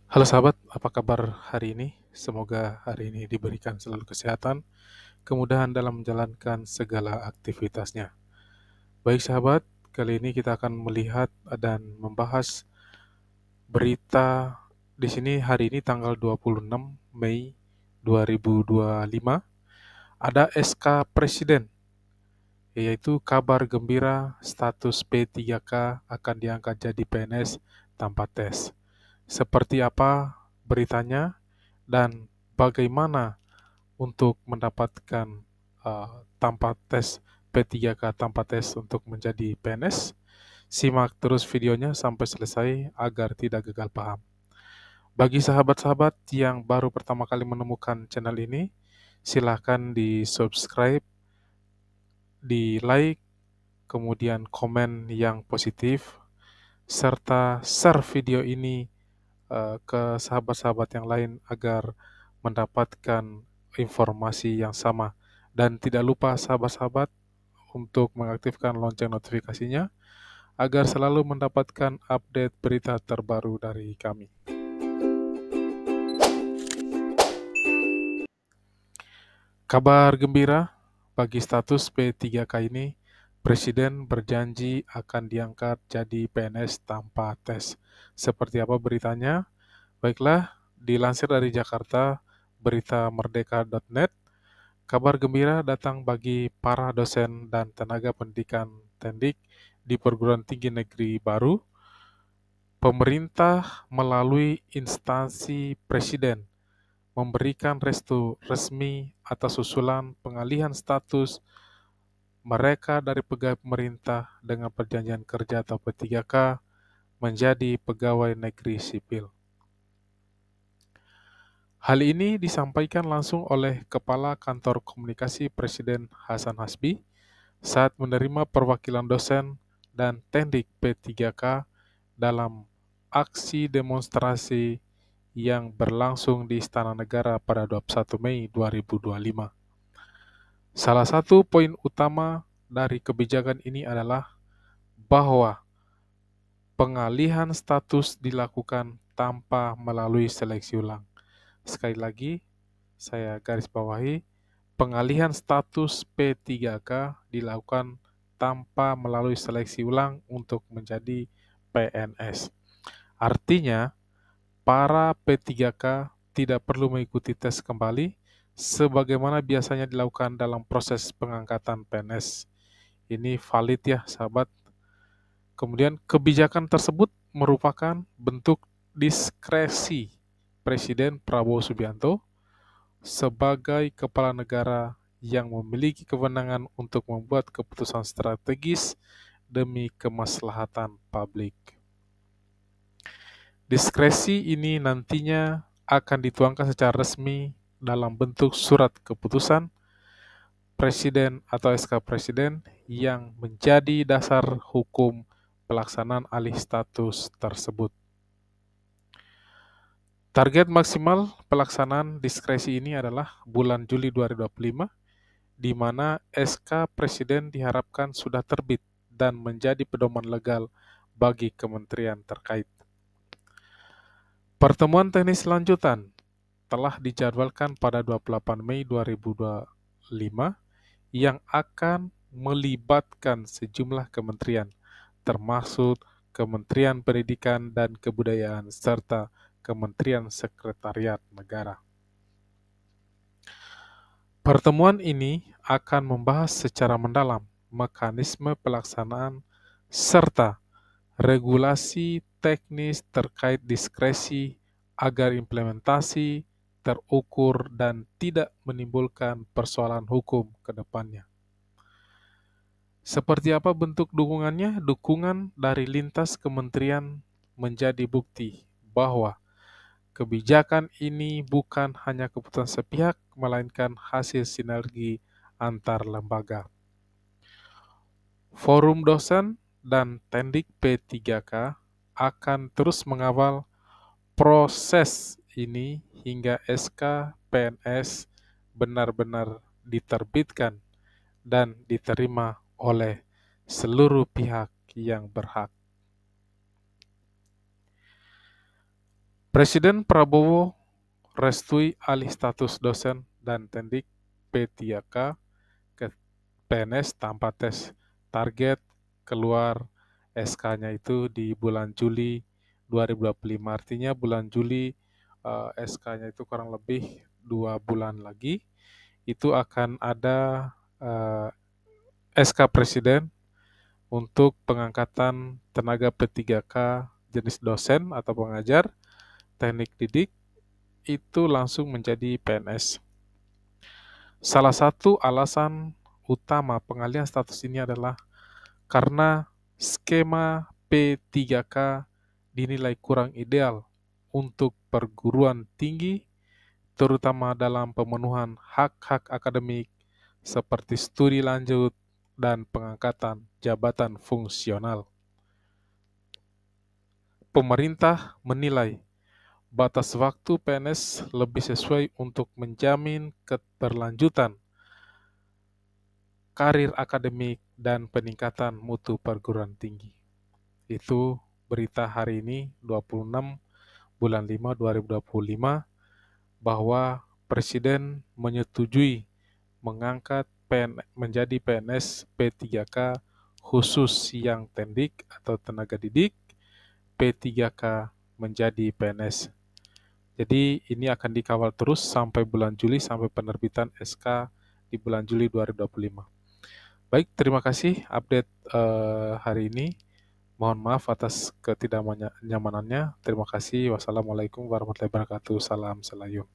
Halo sahabat, apa kabar hari ini? Semoga hari ini diberikan selalu kesehatan, kemudahan dalam menjalankan segala aktivitasnya. Baik sahabat, kali ini kita akan melihat dan membahas berita di sini hari ini tanggal 26 Mei 2025. Ada SK Presiden, yaitu kabar gembira status P3K akan diangkat jadi PNS tanpa tes. Seperti apa beritanya dan bagaimana untuk mendapatkan tanpa tes P3K tanpa tes untuk menjadi PNS? Simak terus videonya sampai selesai agar tidak gagal paham. Bagi sahabat-sahabat yang baru pertama kali menemukan channel ini, silahkan di subscribe, di like, kemudian komen yang positif, serta share video ini ke sahabat-sahabat yang lain agar mendapatkan informasi yang sama. Dan tidak lupa sahabat-sahabat untuk mengaktifkan lonceng notifikasinya agar selalu mendapatkan update berita terbaru dari kami. Kabar gembira bagi status P3K ini, Presiden berjanji akan diangkat jadi PNS tanpa tes. Seperti apa beritanya? Baiklah, dilansir dari Jakarta, berita merdeka.net, kabar gembira datang bagi para dosen dan tenaga pendidikan Tendik di perguruan tinggi negeri baru. Pemerintah melalui instansi Presiden memberikan restu resmi atas usulan pengalihan status mereka dari pegawai pemerintah dengan perjanjian kerja atau P3K menjadi pegawai negeri sipil. Hal ini disampaikan langsung oleh Kepala Kantor Komunikasi Presiden Hasan Hasbi saat menerima perwakilan dosen dan Tendik P3K dalam aksi demonstrasi yang berlangsung di Istana Negara pada 21 Mei 2025. Salah satu poin utama dari kebijakan ini adalah bahwa pengalihan status dilakukan tanpa melalui seleksi ulang. Sekali lagi, saya garis bawahi, pengalihan status P3K dilakukan tanpa melalui seleksi ulang untuk menjadi PNS. Artinya, para P3K tidak perlu mengikuti tes kembali sebagaimana biasanya dilakukan dalam proses pengangkatan PNS. Ini valid ya, sahabat. Kemudian kebijakan tersebut merupakan bentuk diskresi Presiden Prabowo Subianto sebagai kepala negara yang memiliki kewenangan untuk membuat keputusan strategis demi kemaslahatan publik. Diskresi ini nantinya akan dituangkan secara resmi dalam bentuk surat keputusan Presiden atau SK Presiden yang menjadi dasar hukum pelaksanaan alih status tersebut. Target maksimal pelaksanaan diskresi ini adalah bulan Juli 2025, di mana SK Presiden diharapkan sudah terbit dan menjadi pedoman legal bagi kementerian terkait. Pertemuan teknis lanjutan telah dijadwalkan pada 28 Mei 2025 yang akan melibatkan sejumlah kementerian, termasuk Kementerian Pendidikan dan Kebudayaan serta Kementerian Sekretariat Negara. Pertemuan ini akan membahas secara mendalam mekanisme pelaksanaan serta regulasi teknis terkait diskresi agar implementasi terukur dan tidak menimbulkan persoalan hukum ke depannya. Seperti apa bentuk dukungannya? Dukungan dari lintas kementerian menjadi bukti bahwa kebijakan ini bukan hanya keputusan sepihak, melainkan hasil sinergi antar lembaga. Forum dosen dan Tendik P3K akan terus mengawal proses ini hingga SK PNS benar-benar diterbitkan dan diterima oleh seluruh pihak yang berhak. Presiden Prabowo restui alih status dosen dan tendik P3K ke PNS tanpa tes. Target keluar SK-nya itu di bulan Juli 2025. Artinya bulan Juli SK-nya itu kurang lebih 2 bulan lagi. Itu akan ada SK Presiden untuk pengangkatan tenaga P3K jenis dosen atau pengajar teknik didik itu langsung menjadi PNS. Salah satu alasan utama pengalihan status ini adalah karena skema P3K dinilai kurang ideal untuk perguruan tinggi, terutama dalam pemenuhan hak-hak akademik seperti studi lanjut dan pengangkatan jabatan fungsional. Pemerintah menilai batas waktu PNS lebih sesuai untuk menjamin keberlanjutan karir akademik dan peningkatan mutu perguruan tinggi. Itu berita hari ini 26 bulan 5 2025 bahwa Presiden menyetujui mengangkat menjadi PNS P3K khusus yang tendik atau tenaga didik P3K menjadi PNS. Jadi ini akan dikawal terus sampai bulan Juli, sampai penerbitan SK di bulan Juli 2025. Baik, terima kasih update hari ini. Mohon maaf atas ketidaknyamanannya. Terima kasih. Wassalamualaikum warahmatullahi wabarakatuh. Salam Selayu.